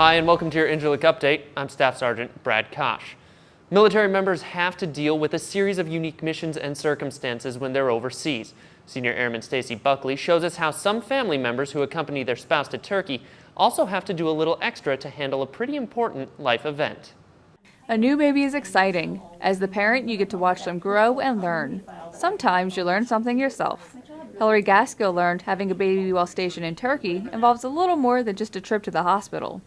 Hi, and welcome to your Incirlik Update. I'm Staff Sergeant Brad Kosh. Military members have to deal with a series of unique missions and circumstances when they're overseas. Senior Airman Stacy Buckley shows us how some family members who accompany their spouse to Turkey also have to do a little extra to handle a pretty important life event. A new baby is exciting. As the parent, you get to watch them grow and learn. Sometimes you learn something yourself. Hillary Gaskill learned having a baby while stationed in Turkey involves a little more than just a trip to the hospital.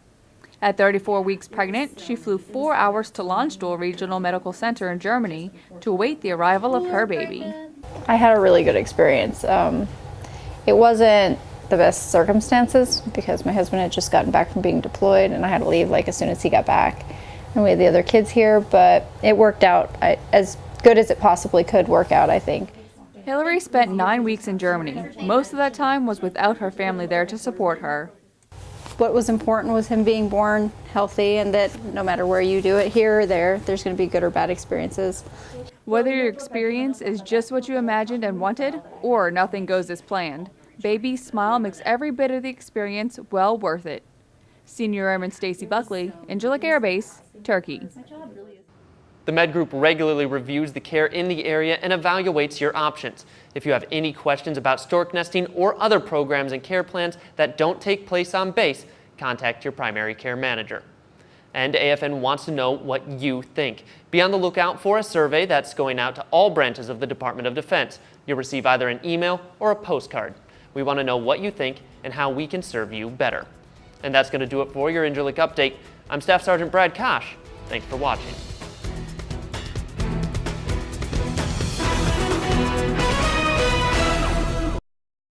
At 34 weeks pregnant, she flew 4 hours to Landstuhl Regional Medical Center in Germany to await the arrival of her baby. I had a really good experience. It wasn't the best circumstances because my husband had just gotten back from being deployed and I had to leave as soon as he got back. And we had the other kids here, but it worked out as good as it possibly could work out, I think. Hillary spent 9 weeks in Germany. Most of that time was without her family there to support her. What was important was him being born healthy and that no matter where you do it, here or there, there's going to be good or bad experiences. Whether your experience is just what you imagined and wanted, or nothing goes as planned, Baby's smile makes every bit of the experience well worth it. Senior Airman Stacy Buckley, Incirlik Air Base, Turkey. The Med Group regularly reviews the care in the area and evaluates your options. If you have any questions about stork nesting or other programs and care plans that don't take place on base, contact your primary care manager. And AFN wants to know what you think. Be on the lookout for a survey that's going out to all branches of the Department of Defense. You'll receive either an email or a postcard. We want to know what you think and how we can serve you better. And that's going to do it for your Incirlik Update. I'm Staff Sergeant Brad Kosh. Thanks for watching.